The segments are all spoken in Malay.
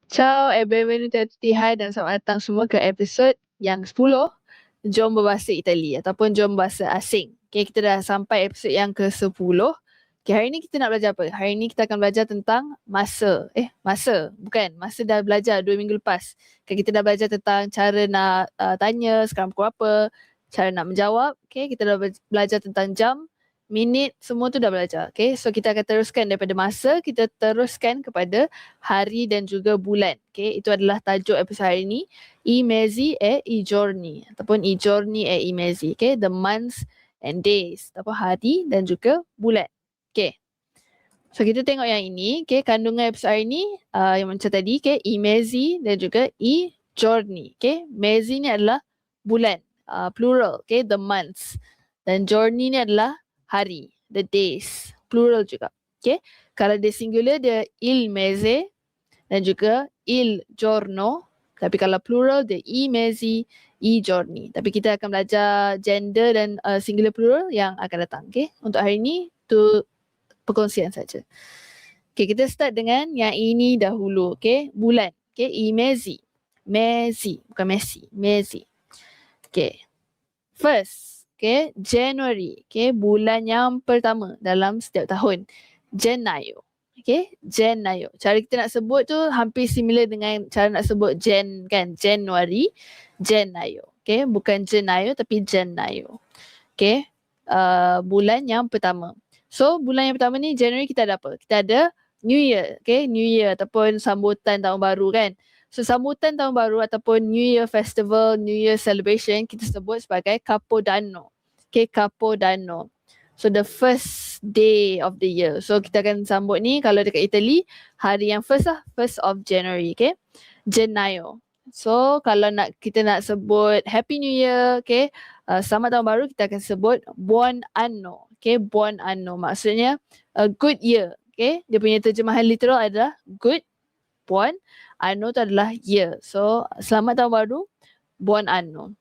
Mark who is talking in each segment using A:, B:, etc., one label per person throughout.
A: Ciao e benvenuti hai dan selamat datang semua ke episod yang 10 Jom Berbahasa Itali ataupun Jom Bahasa Asing. Okay, kita dah sampai episod yang ke-10. Okay, hari ni kita nak belajar apa? Hari ni kita akan belajar tentang masa. Masa dah belajar 2 minggu lepas. Okay, kita dah belajar tentang cara nak tanya sekarang pukul apa, cara nak menjawab. Okay, kita dah belajar tentang jam, minit, semua tu dah belajar. Okay, so kita akan teruskan daripada masa, kita teruskan kepada hari dan juga bulan. Okay, itu adalah tajuk episod hari ni. I mesi e i giorni ataupun i giorni e i mesi. Okay, the months and days ataupun hari dan juga bulan. Okay, so kita tengok yang ini. Okay, kandungan episod hari ni yang macam tadi. Okay, i mesi dan juga i giorni. Okay, mesi ni adalah bulan, plural. Okay, the months. Dan giorni ni adalah hari, the days, plural juga. Okay, kalau dia singular dia il mese dan juga il giorno. Tapi kalau plural dia i mesi, i giorni. Tapi kita akan belajar gender dan singular plural yang akan datang. Okay, untuk hari ni tu perkongsian saja. Okay, kita start dengan yang ini dahulu. Okay, bulan. Okay, i mesi. Mesi, bukan Messi, mesi. Okay, first. Okay, January. Okay, bulan yang pertama dalam setiap tahun. Gennaio. Okay, Gennaio. Cara kita nak sebut tu hampir similar dengan cara nak sebut kan, January. Gennaio. Okay, bukan Gennaio tapi Gennaio. Okay, bulan yang pertama. So, bulan yang pertama ni January kita ada apa? Kita ada New Year. Okay, New Year ataupun sambutan tahun baru kan. So, sambutan tahun baru ataupun New Year Festival, New Year Celebration kita sebut sebagai Capodanno. Okay, Capodanno. So, the first day of the year. So, kita akan sambut ni kalau dekat Italy, hari yang first lah, 1st of January. Okay, Gennaio. So, kalau kita nak sebut Happy New Year, okay, selamat tahun baru, kita akan sebut Buon Anno. Okay, Buon Anno. Maksudnya a good year. Okay, dia punya terjemahan literal adalah good. Buon Anno tu adalah year. So, selamat tahun baru, Buon Anno.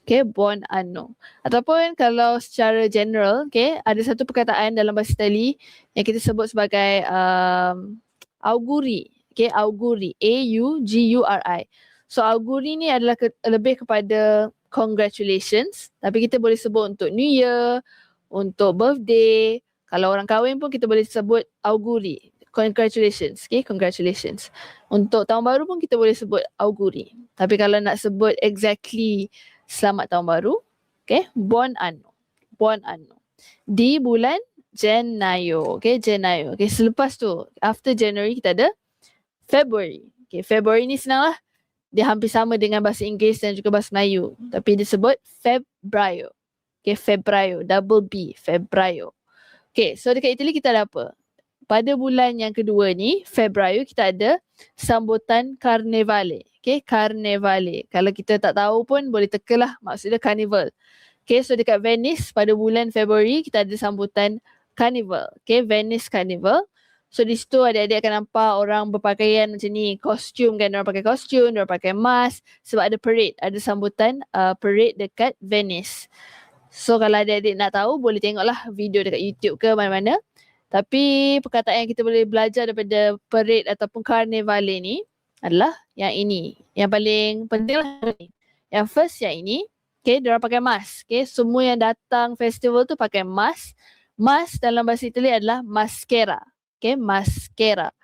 A: Okay, Buon Anno. Ataupun kalau secara general, okay, ada satu perkataan dalam bahasa Itali yang kita sebut sebagai auguri. Okay, auguri. A-U-G-U-R-I. So, auguri ni adalah lebih kepada congratulations. Tapi kita boleh sebut untuk New Year, untuk birthday. Kalau orang kahwin pun kita boleh sebut auguri. Congratulations. Okay, congratulations. Untuk tahun baru pun kita boleh sebut auguri. Tapi kalau nak sebut exactly selamat tahun baru, okay, Buon Anno. Buon Anno. Di bulan Gennaio. Okay, Gennaio. Okay, selepas tu, after January kita ada February. Okay, February ni senang lah. Dia hampir sama dengan bahasa Inggeris dan juga bahasa Melayu. Tapi disebut Febbraio. Okay, Febbraio. Double B. Febbraio. Okay, so dekat Italy kita ada apa? Pada bulan yang kedua ni, Februari, kita ada sambutan Carnevale. Okay, Carnevale. Kalau kita tak tahu pun boleh tekalah maksudnya carnival. Okay, so dekat Venice pada bulan Februari kita ada sambutan Carnival. Okay, Venice Carnival. So di situ adik-adik akan nampak orang berpakaian macam ni, kostum kan, orang pakai kostum, orang pakai mask sebab ada parade, ada sambutan parade dekat Venice. So kalau adik-adik nak tahu boleh tengoklah video dekat YouTube ke mana-mana. Tapi perkataan yang kita boleh belajar daripada parade ataupun carnivale ni adalah yang ini. Yang paling penting lah ni. Yang first yang ini, okay, diorang pakai mask. Okay, semua yang datang festival tu pakai mask. Mask dalam bahasa Itali adalah maschera. Okay, maschera.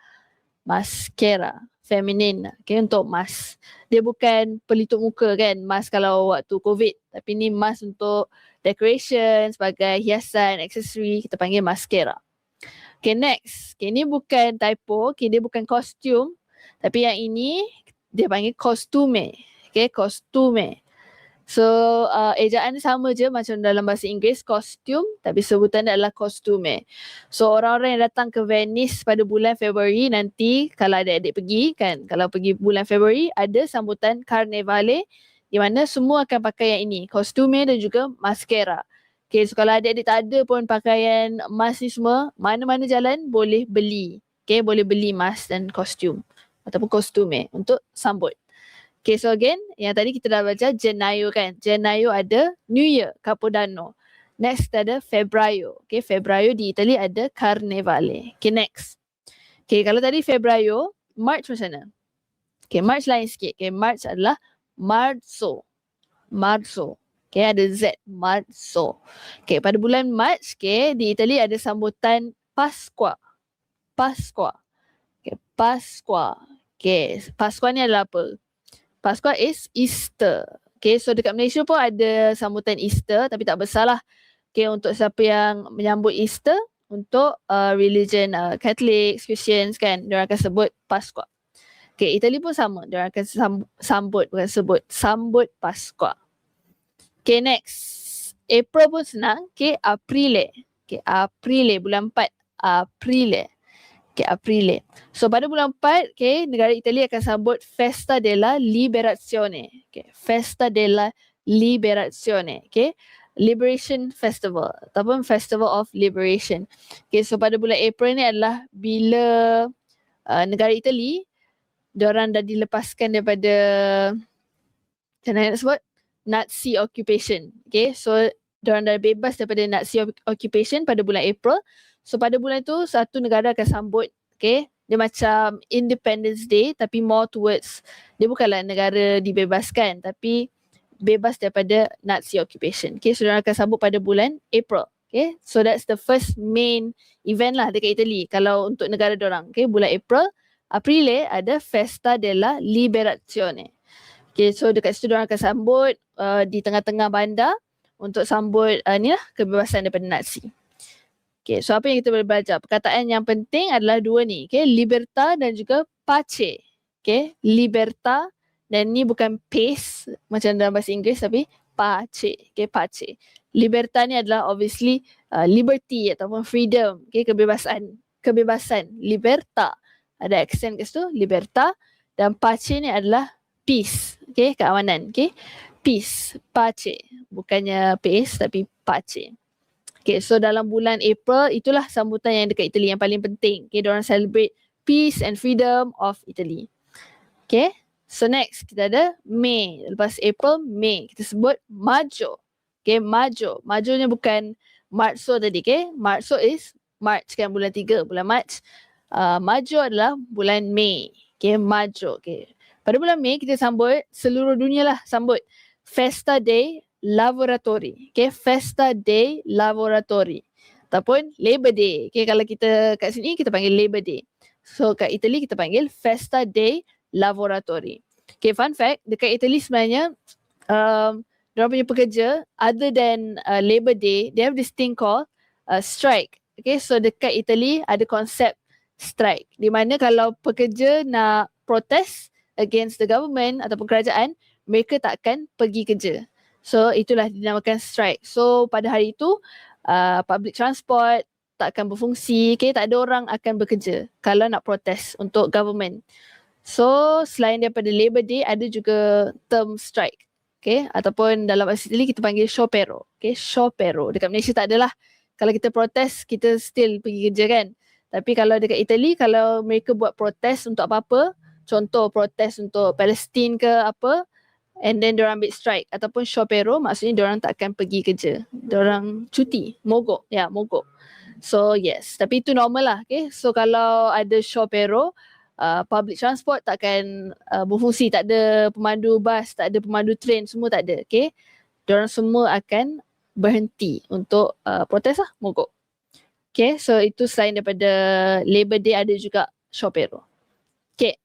A: Maschera. Feminine. Okay, untuk mask. Dia bukan pelitup muka kan, mask kalau waktu COVID. Tapi ni mask untuk decoration, sebagai hiasan, aksesori, kita panggil maschera. Okay, next. Okay, ni bukan typo. Okay, dia bukan kostum. Tapi yang ini, dia panggil kostume. Okay, kostume. So, ejaan sama je macam dalam bahasa Inggeris, kostum. Tapi sebutan dia adalah kostume. So, orang-orang yang datang ke Venice pada bulan Februari nanti, kalau adik-adik pergi kan, kalau pergi bulan Februari, ada sambutan Carnevale di mana semua akan pakai yang ini, kostume dan juga maschera. Okay, so kalau adik-adik tak ada pun pakaian mask ni semua, mana-mana jalan boleh beli. Okay, boleh beli mask dan kostum ataupun kostume untuk sambut. Okay, so again, yang tadi kita dah baca Gennaio kan. Gennaio ada New Year, Capodanno. Next kita ada Febbraio. Okay, Febbraio di Italy ada Carnevale. Okay, next. Okay, kalau tadi Febbraio, March macam mana? Okay, March lain sikit. Okay, March adalah Marzo. Marzo. Okay, ada Z. Marzo. Okay, pada bulan March, okay, di Itali ada sambutan Pasqua. Pasqua. Okay, Pasqua. Okay, Pasqua ni adalah apa? Pasqua is Easter. Okay, so dekat Malaysia pun ada sambutan Easter tapi tak besarlah. Okay, untuk siapa yang menyambut Easter, untuk religion Catholic, Christians kan, diorang akan sebut Pasqua. Okay, Itali pun sama. Diorang akan sambut, bukan sebut. Sambut Pasqua. Okay, next. April pun senang. Okay, Aprile. Okay, Aprile, bulan 4. Aprile. Okay, Aprile. So, pada bulan 4, okay, negara Itali akan sambut Festa della Liberazione. Okay, Festa della Liberazione. Okay, Liberation Festival ataupun Festival of Liberation. Okay, so pada bulan April ni adalah bila negara Itali diorang dah dilepaskan daripada macam mana nak sebut? Nazi occupation. Okay, so diorang dah bebas daripada Nazi occupation pada bulan April. So pada bulan tu satu negara akan sambut. Okay, dia macam Independence Day tapi more towards, dia bukanlah negara dibebaskan tapi bebas daripada Nazi occupation. Okay, so diorang akan sambut pada bulan April. Okay, so that's the first main event lah dekat Italy kalau untuk negara diorang. Okay, bulan April, Aprile ada Festa della Liberazione. Okay, so dekat situ diorang akan sambut di tengah-tengah bandar untuk sambut ni lah, kebebasan daripada Nazi. Okay, so apa yang kita boleh belajar? Perkataan yang penting adalah dua ni. Okay, libertà dan juga pace. Okay, libertà. Dan ni bukan pace macam dalam bahasa Inggeris tapi pace. Okay, pace. Libertà ni adalah obviously liberty ataupun freedom. Okay, kebebasan. Kebebasan. Libertà. Ada accent kat situ. Libertà. Dan pace ni adalah peace. Okay, keamanan. Okay, peace. Pace. Bukannya pace tapi pace. Okay, so dalam bulan April itulah sambutan yang dekat Italy yang paling penting. Okay, diorang celebrate peace and freedom of Italy. Okay. So next kita ada Mei. Lepas April, Mei. Kita sebut Majo. Okay, Majo. Majo ni bukan Marzo tadi. Okay, Marzo is March kan, bulan 3, bulan March. Majo adalah bulan Mei. Okay, Majo. Okay. Pada bulan Mei kita sambut, seluruh dunia lah sambut Festa dei Lavoratori. Okay, Festa dei Lavoratori. Ataupun Labor Day. Okay, kalau kita kat sini kita panggil Labor Day. So kat Italy kita panggil Festa dei Lavoratori. Okay, fun fact, dekat Italy sebenarnya diorang punya pekerja, other than Labor Day, they have this thing called strike. Okay, so dekat Italy ada konsep strike. Di mana kalau pekerja nak protest against the government ataupun kerajaan, mereka tak akan pergi kerja. So itulah dinamakan strike. So pada hari itu, public transport tak akan berfungsi. Okay, tak ada orang akan bekerja kalau nak protest untuk government. So selain daripada Labor Day ada juga term strike. Okay, ataupun dalam bahasa Italy kita panggil sciopero. Okay, sciopero. Dekat Malaysia tak adalah. Kalau kita protest kita still pergi kerja kan. Tapi kalau dekat Italy kalau mereka buat protest untuk apa-apa, contoh protest untuk Palestin ke apa, and then diorang ambil strike ataupun sciopero, maksudnya diorang tak akan pergi kerja. Diorang cuti, mogok. Ya, mogok. So yes, tapi itu normal lah. Okay, so kalau ada sciopero, public transport takkan berfungsi, tak ada pemandu bas, tak ada pemandu train, semua tak ada. Okay, diorang semua akan berhenti untuk protes lah, mogok. Okay, so itu selain daripada Labor Day ada juga sciopero. Okay,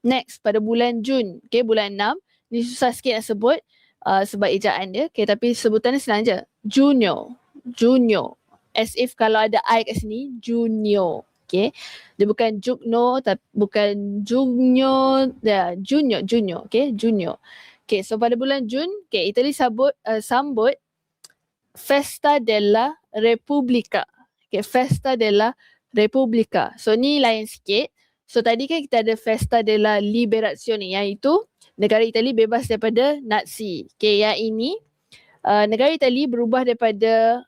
A: next pada bulan Jun. Okay, bulan 6. Ni susah sikit nak sebut sebab ejaan dia. Okay, tapi sebutannya senang je. Junio. Junio. As if kalau ada I kat sini, Junio. Okay, dia bukan Jugno, tapi bukan Junio, Junio, Junio. Okay, Junio. Okay, so pada bulan Jun, okay, Italy sambut Festa della Repubblica. Okay, Festa della Repubblica. So ni lain sikit. So tadi kan kita ada Festa della Liberazione, yang itu negara Italy bebas daripada Nazi. Okay, yang ini negara Italy berubah daripada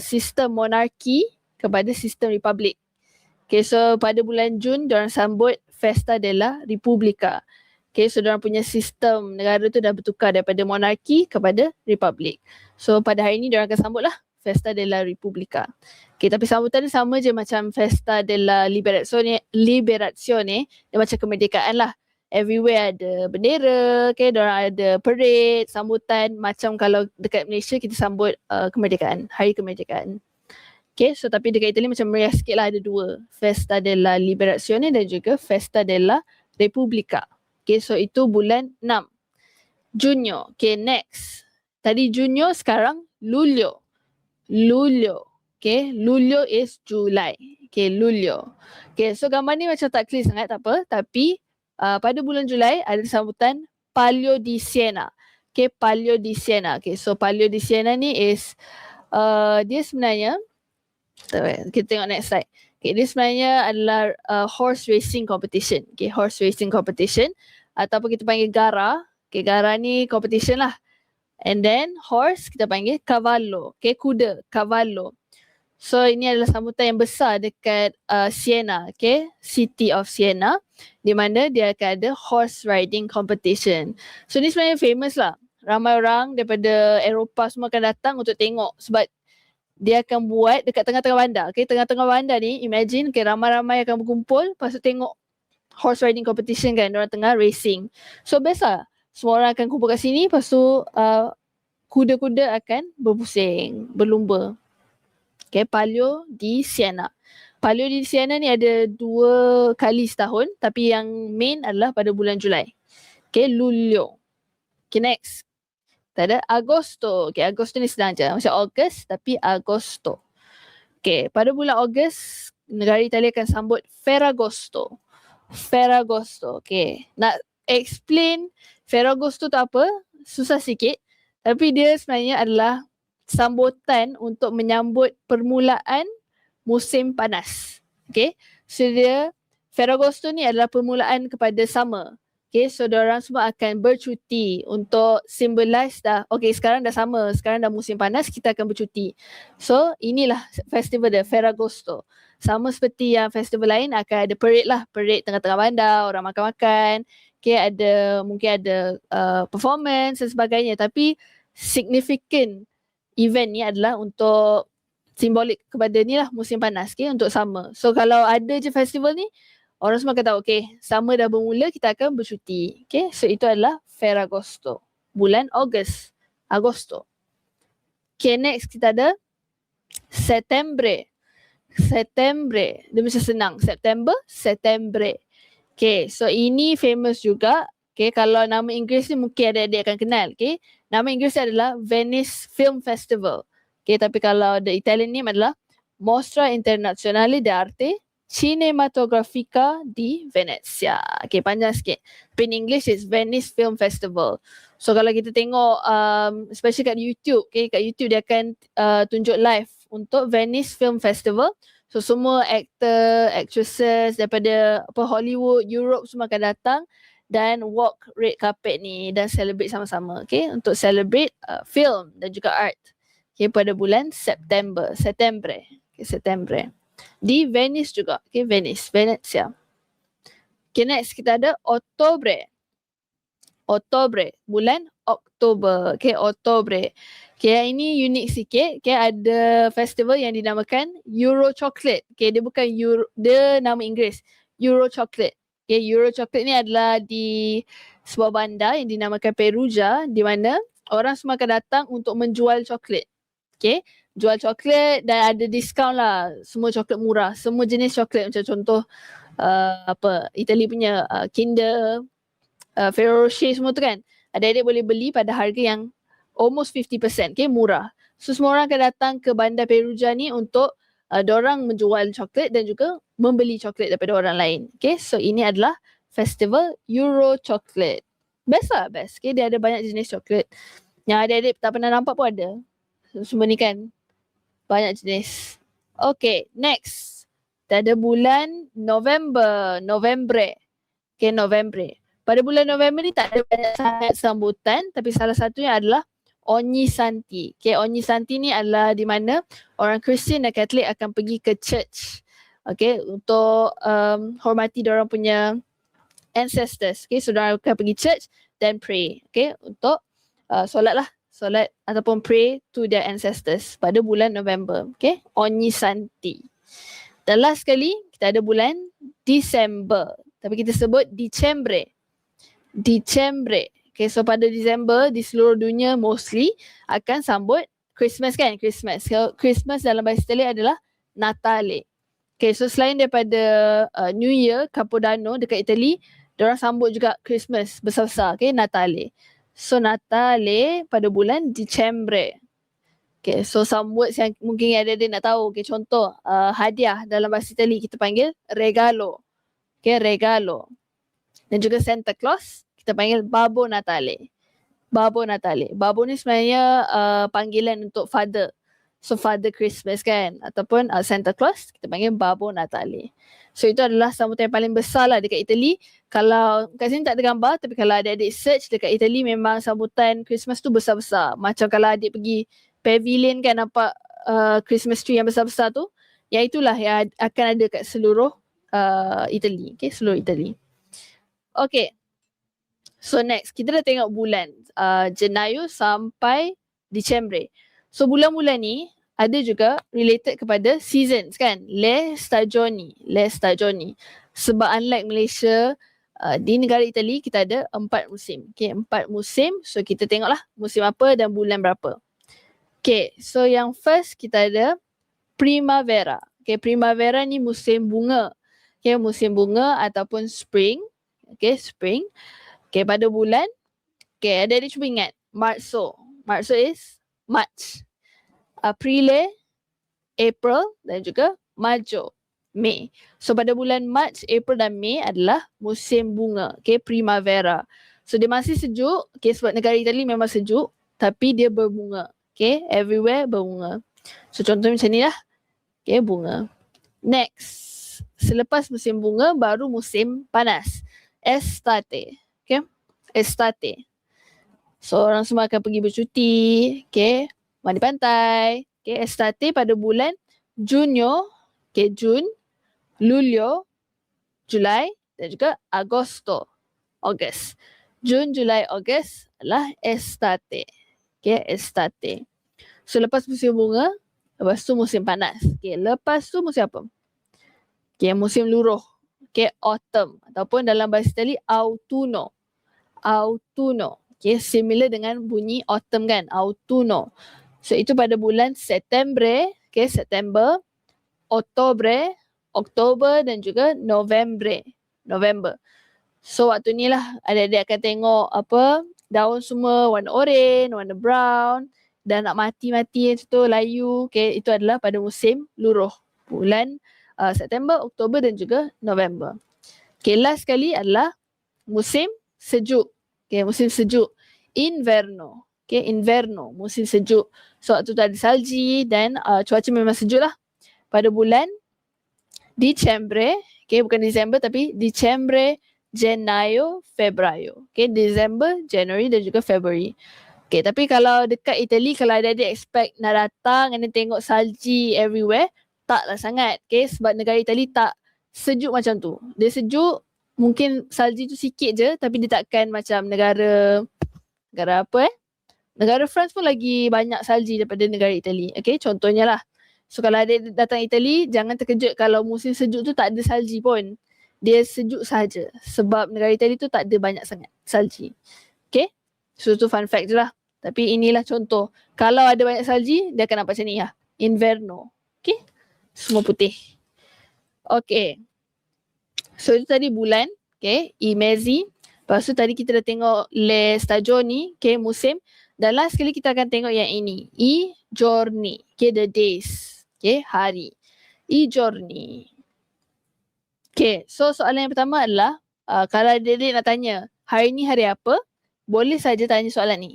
A: sistem monarki kepada sistem republik. Okay, so pada bulan Jun diorang sambut Festa della Repubblica. Okay, so diorang punya sistem negara tu dah bertukar daripada monarki kepada republik. So pada hari ni diorang akan sambut lah Festa della Repubblica. Okay, tapi sambutan dia sama je macam Festa della Liberazione. Dia macam kemerdekaan lah. everywhere ada bendera, okay, diorang ada parade, sambutan, macam kalau dekat Malaysia kita sambut kemerdekaan, hari kemerdekaan. Okay, so tapi dekat Italy macam meriah sikit lah, ada dua, Festa della Liberazione dan juga Festa della Repubblica. Okay, so itu bulan 6. Junyo, okay, next. Tadi Junyo, sekarang Lulyo. Okay, Lulyo is July. Okay, Lulyo. Okay, so gambar ni macam tak clear sangat, tak apa. Tapi pada bulan Julai ada sambutan Palio di Siena. Okay, Palio di Siena. Okay, so Palio di Siena ni is dia sebenarnya, kita tengok next slide. Okay, dia sebenarnya adalah horse racing competition. Okay, horse racing competition ataupun kita panggil gara. Okay, gara ni competition lah. And then horse kita panggil cavallo. Okay, kuda, cavallo. So ini adalah sambutan yang besar dekat Siena, okay, city of Siena, di mana dia akan ada horse riding competition. So ni sebenarnya famous lah. Ramai orang daripada Eropah semua akan datang untuk tengok sebab dia akan buat dekat tengah-tengah bandar. Okay, tengah-tengah bandar ni, imagine, okay, ramai-ramai akan berkumpul, lepas tu tengok horse riding competition kan, orang tengah racing. So best lah. Semua orang akan kumpul kat sini, lepas tu kuda-kuda akan berpusing, berlumba. Okay, Palio di Siena. Palio di Siena ni ada 2 kali setahun, tapi yang main adalah pada bulan Julai. Okay, Lulyo. Okay, next. Kita ada Agosto. Okay, Agosto ni senang je. Macam August, tapi Agosto. Okay, pada bulan Ogos, negara Italia akan sambut Ferragosto. Ferragosto. Okay, nak explain Ferragosto tu apa? Susah sikit. Tapi dia sebenarnya adalah sambutan untuk menyambut permulaan musim panas. Okay, so dia Ferragosto ni adalah permulaan kepada summer. Okay, so diorang semua akan bercuti untuk symbolize dah, okay, sekarang dah summer, sekarang dah musim panas, kita akan bercuti. So inilah festival dia, Ferragosto. Sama seperti yang festival lain, akan ada parade lah, parade tengah-tengah bandar, orang makan-makan. Okay, mungkin ada performance dan sebagainya, tapi significant event ni adalah untuk simbolik kepada ni lah musim panas, okay, untuk summer. So kalau ada je festival ni, orang semua akan tahu, okay, summer dah bermula, kita akan bercuti. Okay, so itu adalah Ferragosto, bulan Ogos, Agosto. Okay, next kita ada Settembre. Settembre, dia macam senang, September, Settembre. Okay, so ini famous juga. Okay, kalau nama Inggeris ni mungkin adik-adik akan kenal. Okay, nama Inggeris adalah Venice Film Festival. Okay, tapi kalau the Italian name adalah Mostra Internazionale d'Arte Cinematografica di Venezia. Okay, panjang sikit. Tapi in English it's Venice Film Festival. So kalau kita tengok, especially kat YouTube, okay, kat YouTube dia akan tunjuk live untuk Venice Film Festival. So semua actor, actresses daripada Hollywood, Europe semua akan datang dan walk red carpet ni dan celebrate sama-sama, okay, untuk celebrate film dan juga art, okay, pada bulan September, okay, September di Venice juga, okay, Venice, Venezia. Okay, next kita ada Ottobre, bulan Oktober, okay, Ottobre. Okay, yang ini unik sikit, okay, ada festival yang dinamakan Euro Chocolate, okay, dia bukan Euro, dia nama Inggeris, Euro Chocolate. Okay, Euro Chocolate ni adalah di sebuah bandar yang dinamakan Perugia, di mana orang semua akan datang untuk menjual coklat. Okay, jual coklat dan ada diskaun lah, semua coklat murah, semua jenis coklat macam contoh Italy punya Kinder, Ferrero Rocher semua tu kan. Adik-adik boleh beli pada harga yang almost 50%, okay, murah. So semua orang akan datang ke bandar Perugia ni untuk diorang menjual coklat dan juga membeli coklat daripada orang lain. Okay, so ini adalah festival Euro Chocolate. Best lah, best. Okay, dia ada banyak jenis coklat. Yang adik-adik tak pernah nampak pun ada. Semua ni kan, banyak jenis. Okay, next. Kita ada bulan November. Okay, November. Pada bulan November ni tak ada banyak sangat sambutan, tapi salah satunya adalah Ognissanti. Okay, Ognissanti ni adalah di mana orang Kristian dan Katolik akan pergi ke church. Okay, untuk hormati diorang punya ancestors. Okay, so diorang akan pergi church dan pray. Okay, untuk solat ataupun pray to their ancestors pada bulan November. Okay, Ognissanti. Dan last sekali kita ada bulan Disember. Tapi kita sebut Dicembre. Dicembre. Okay, so pada Disember di seluruh dunia mostly akan sambut Christmas kan? Christmas. So, Christmas dalam bahasa Itali adalah Natale. Okay, so selain daripada New Year, Capodanno dekat Italy, diorang sambut juga Christmas besar-besar. Okay, Natale. So Natale pada bulan Dicembre. Okay, so some words yang mungkin ada nak tahu. Okay, contoh hadiah dalam bahasa Itali kita panggil regalo. Okay, regalo. Dan juga Santa Claus kita panggil Babbo Natale. Babbo Natale. Babbo ni sebenarnya panggilan untuk father. So Father Christmas kan. Ataupun Santa Claus kita panggil Babbo Natale. So itu adalah sambutan yang paling besar lah dekat Italy. Kalau kat sini tak ada gambar, tapi kalau adik-adik search dekat Italy memang sambutan Christmas tu besar-besar. Macam kalau adik pergi pavilion kan nampak Christmas tree yang besar-besar tu. Yang itulah yang akan ada kat seluruh Italy. Okay, seluruh Italy. Okay. So next, kita dah tengok bulan Jenayu sampai Dicembre. So bulan-bulan ni ada juga related kepada seasons kan. Le stagioni. Sebab unlike Malaysia, di negara Itali kita ada 4 musim. Okay, 4 musim. So kita tengoklah musim apa dan bulan berapa. Okay, so yang first kita ada primavera. Okay, primavera ni musim bunga. Okay, musim bunga ataupun spring. Okay, spring. Okay, pada bulan. Okay, adik-adik cuba ingat. Marzo. Marzo is March. Aprile, April dan juga Majo, Mei. So pada bulan March, April dan Mei adalah musim bunga. Okay, primavera. So dia masih sejuk. Okay, sebab negara Itali memang sejuk. Tapi dia berbunga. Okay, everywhere berbunga. So contohnya macam ni lah. Okay, bunga. Next. Selepas musim bunga, baru musim panas. Estate. Okay, estate. So orang semua akan pergi bercuti. Okay, mandi pantai. Okay, estate pada bulan Junyo. Okay, Jun, Lulyo, Julai dan juga Agosto. August. Jun, Julai, August adalah estate. Okay, estate. So lepas musim bunga, lepas tu musim panas. Okay, lepas tu musim apa? Okay, musim luruh. Okay, autumn. Ataupun dalam bahasa Itali, autunno. Autunno. Okay, similar dengan bunyi autumn kan, autunno. So itu pada bulan September, okay, September, Oktober, Oktober dan juga November. So waktu ni lah adik-adik akan tengok apa, daun semua warna oren, warna brown dan nak mati-mati macam tu, layu. Okay, itu adalah pada musim luruh. Bulan September, Oktober dan juga November. Okay, last sekali adalah musim sejuk. Okay, musim sejuk. Inverno. Okay, inverno, musim sejuk. So waktu tu ada salji dan cuaca memang sejuk lah. Pada bulan Dicembre, okay, bukan Disember tapi Dicembre, Jenayo, Febrayo. Okay, December, January dan juga February. Okay, tapi kalau dekat Italy, kalau ada expect nak datang and tengok salji everywhere, taklah sangat. Okay, sebab negara Italy tak sejuk macam tu. Dia sejuk, mungkin salji tu sikit je tapi dia takkan macam negara apa negara France pun lagi banyak salji daripada negara Itali. Okay, contohnya lah. So kalau ada datang Itali, jangan terkejut kalau musim sejuk tu tak ada salji pun. Dia sejuk saja. Sebab negara Itali tu tak ada banyak sangat salji. Okay, so tu fun fact je lah. Tapi inilah contoh. Kalau ada banyak salji, dia akan nampak macam ni lah. Inverno. Okay, semua putih. Okay, so itu tadi bulan. Okay, i mesi. Lepas tu tadi kita dah tengok le stagioni. Okay, musim. Dan last sekali kita akan tengok yang ini. I giorni. Okay, the days. Okay, hari. I giorni. Okay, so soalan yang pertama adalah kalau adik-adik nak tanya hari ni hari apa, boleh saja tanya soalan ni.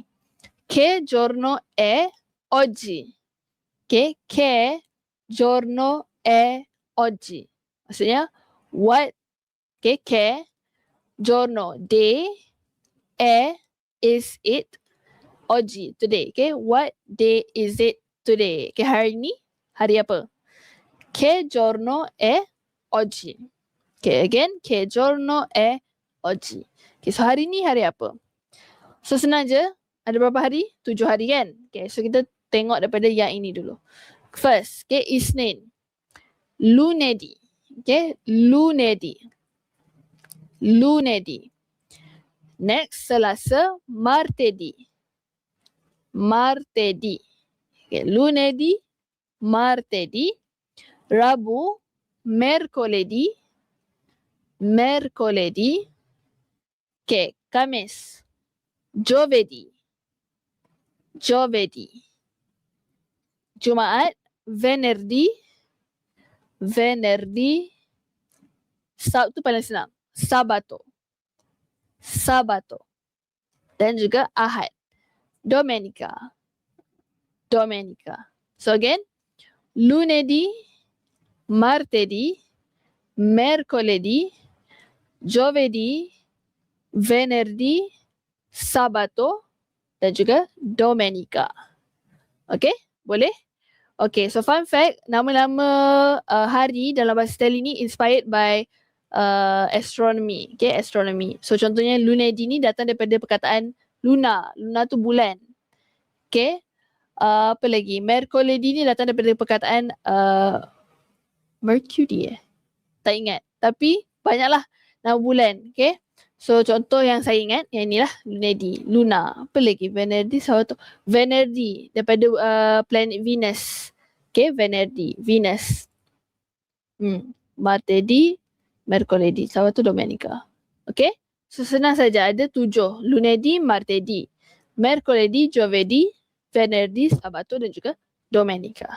A: Che giorno è oggi? Okay, che giorno è oggi? Maksudnya, what, okay, che, giorno, day, is it, oggi, today. Okay, what day is it today? Okay, hari ni, hari apa? Che giorno è oggi? Okay, again, che giorno è oggi? Okay, so hari ni hari apa? So senang je, ada berapa hari? 7 hari kan? Okay, so kita tengok daripada yang ini dulu. First, okay, Isnin. Lunedì. Okay, lunedì. Next, Selasa, martedì. Martedì. Okay, lunedì, martedì. Rabu, mercoledì. Mercoledì. Okay, Kamis, giovedì. Giovedì. Jumaat, venerdì. Venerdì. Sabtu paling senang. Sabato. Sabato. Dan juga Ahad. Domenica. Domenica. So again, lunedì, martedì, mercoledì, giovedì, venerdì, sabato, dan juga domenica. Okay, boleh? Okay, so fun fact, nama-nama hari dalam bahasa Itali ni inspired by astronomy. Okay, astronomy. So contohnya lunedì ni datang daripada perkataan luna. Luna tu bulan. Okay. Apa lagi? Mercoledì ni datang daripada perkataan Mercury tak ingat. Tapi banyaklah nama bulan. Okay. So contoh yang saya ingat, yang inilah lunedì, luna. Apa lagi? Venerdì, Sabato. Venerdì daripada planet Venus. Okay, Venerdì, Venus. Martedì, Mercoledì, Sabato, Domenica. Okay. So senang saja, ada 7. Lunedì, martedì, mercoledì, giovedì, venerdì, sabato dan juga domenica.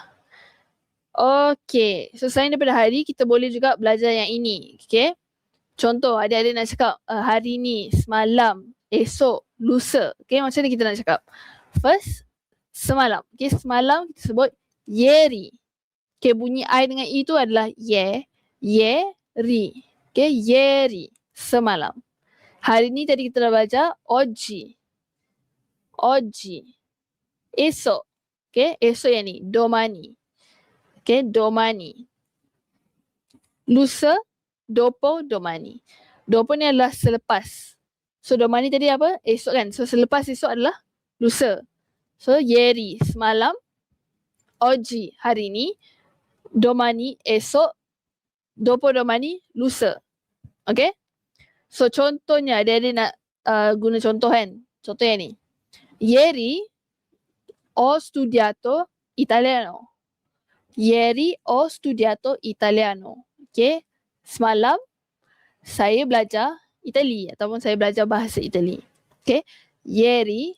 A: Okay, so selain daripada hari, kita boleh juga belajar yang ini. Okay, contoh adik-adik nak cakap hari ni, semalam, esok, lusa. Okay, macam ni kita nak cakap. First, semalam. Okay, semalam kita sebut ieri. Okay, bunyi I dengan I tu adalah ieri. Okay, ieri, semalam. Hari ni tadi kita dah belajar oggi. Oggi. Esok. Okay, esok yang ni, domani. Okay, domani. Lusa, dopo, domani. Dopo ni adalah selepas. So domani tadi apa? Esok kan. So selepas esok adalah lusa. So ieri, semalam. Oggi, hari ni. Domani, esok. Dopo domani, lusa. Okay. So contohnya, adik-adik nak guna contoh kan. Contoh yang ni. Ieri ho studiato italiano. Ieri ho studiato italiano. Okay. Semalam saya belajar Itali ataupun saya belajar bahasa Itali. Okay. Ieri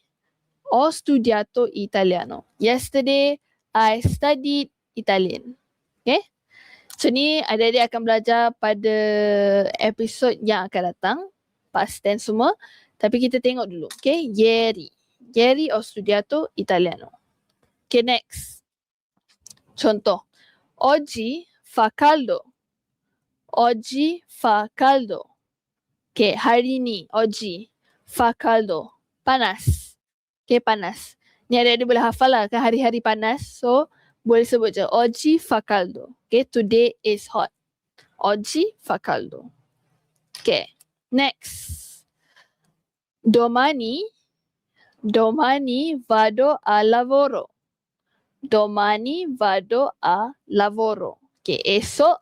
A: ho studiato italiano. Yesterday I studied Italian. Okay. So ni adik-adik akan belajar pada episod yang akan datang. Past tense semua. Tapi kita tengok dulu. Okay. Ieri. Ieri ho studiato italiano. Okay, next. Contoh. Oggi fa caldo. Oggi fa caldo. Okay, hari ni. Oggi fa caldo. Panas. Okay, panas. Ni adik-adik boleh hafal lah kan hari-hari panas. So, boleh sebut je. Oggi fa caldo. Okay, today is hot. Oggi fa caldo. Okay, next. Domani vado a lavoro. Domani vado a lavoro. Okay, esok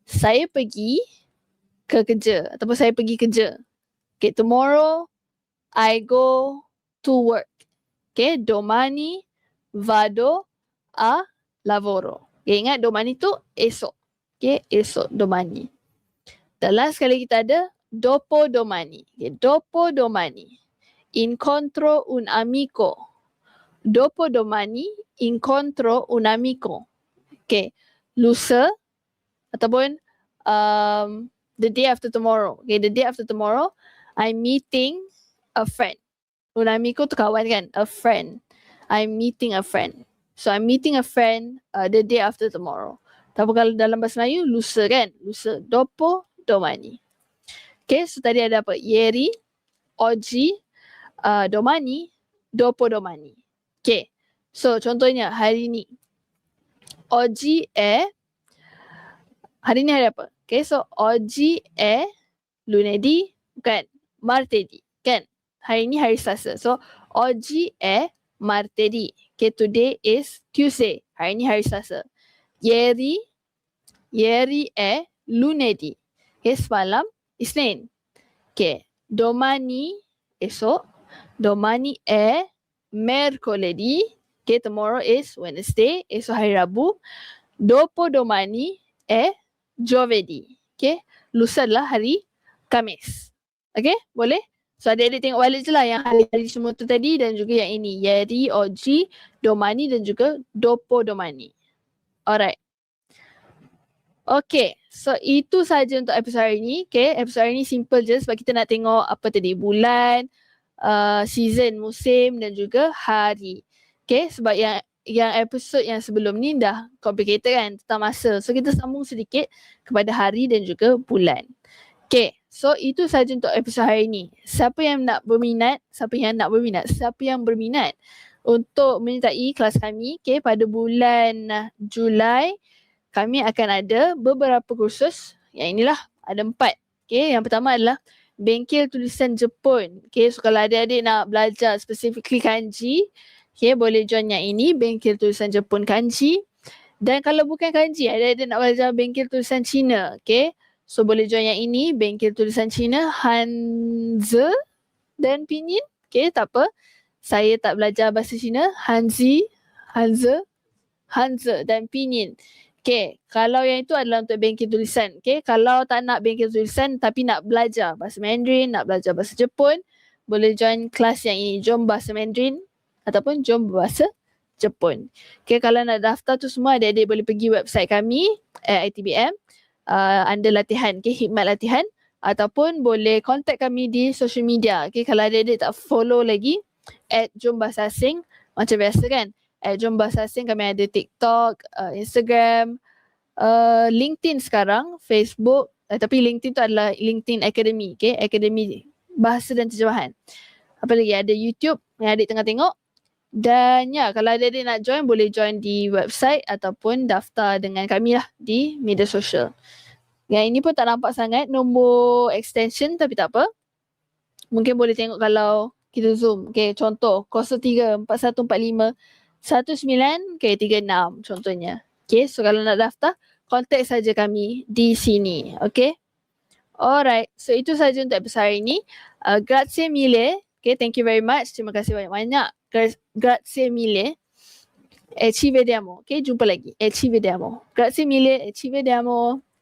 A: saya pergi ke kerja ataupun saya pergi kerja. Okay, tomorrow I go to work. Okay, domani vado a lavoro. Okay, ingat domani tu esok. Okay, esok domani. Dan last sekali kita ada dopo domani. Okay, dopo domani. Incontro un amico. Dopo domani, incontro un amico. Okay. Lusa ataupun the day after tomorrow. Okay, the day after tomorrow, I'm meeting a friend. Un amico tu kawan kan? A friend. I'm meeting a friend. So I'm meeting a friend the day after tomorrow. Tapi kalau dalam bahasa Melayu, lusa kan? Lusa. Dopo domani. Okay, so tadi ada apa? Ieri, oggi, domani, dopo domani. Okay, so contohnya hari ni. Oggi è, hari ni hari apa? Okay, so oggi è lunedì, bukan, martedì, kan? Hari ni hari Selasa. So, oggi è martedì. Okay, today is Tuesday. Hari ni hari Selasa. Ieri è lunedì. Okay, semalam Isnin. Okay, domani esok, domani è mercoledì, okay, tomorrow is Wednesday, esok hari Rabu, dopodomani è giovedì, okay, lusa adalah hari Khamis. Okay, boleh? So adik-adik tengok balik je lah yang hari-hari semua tu tadi dan juga yang ini, ieri, oggi, domani dan juga dopodomani. Alright. Okay, so itu saja untuk episod hari ni. Okay, episod hari ni simple je sebab kita nak tengok apa tadi, bulan, season, musim dan juga hari. Okay, sebab yang episod yang sebelum ni dah complicated kan tentang masa. So kita sambung sedikit kepada hari dan juga bulan. Okay, so itu saja untuk episod hari ni. Siapa yang berminat untuk menyertai kelas kami, okay, pada bulan Julai, kami akan ada beberapa kursus. Yang inilah, ada 4. Okay, yang pertama adalah bengkel tulisan Jepun. Okay, so kalau adik-adik nak belajar specifically kanji, okay, boleh join yang ini, bengkel tulisan Jepun kanji. Dan kalau bukan kanji, adik-adik nak belajar bengkel tulisan Cina, okay, so boleh join yang ini, bengkel tulisan Cina, Hanzi dan pinyin. Okay, tak apa. Saya tak belajar bahasa Cina, Hanzi dan pinyin. Okay, kalau yang itu adalah untuk bengkel tulisan. Okay, kalau tak nak bengkel tulisan tapi nak belajar bahasa Mandarin, nak belajar bahasa Jepun, boleh join kelas yang ini, Jom Bahasa Mandarin ataupun Jom Bahasa Jepun. Okay, kalau nak daftar tu semua, adik-adik boleh pergi website kami, ITBM, under latihan, okay, khidmat latihan, ataupun boleh contact kami di social media. Okay, kalau adik-adik tak follow lagi, @Jom Bahasa Asing, macam biasa kan, Jom Bahasa Asing, kami ada TikTok, Instagram, LinkedIn sekarang, Facebook, tapi LinkedIn tu adalah LinkedIn Academy, okay, Akademi Bahasa dan Terjemahan. Apa lagi, ada YouTube yang adik tengah tengok. Dan ya, kalau adik-adik nak join, boleh join di website ataupun daftar dengan kami lah di media sosial. Yang ini pun tak nampak sangat nombor extension, tapi tak apa. Mungkin boleh tengok kalau kita zoom. Okay, contoh 03 4145 1936 contohnya. Okay, so kalau nak daftar, contact saja kami di sini. Okay. Alright, so itu saja untuk episode hari ini. Grazie mille. Okay, thank you very much. Terima kasih banyak-banyak. Grazie mille. Ci vediamo. Okay, jumpa lagi. Ci vediamo. Grazie mille. Ci vediamo.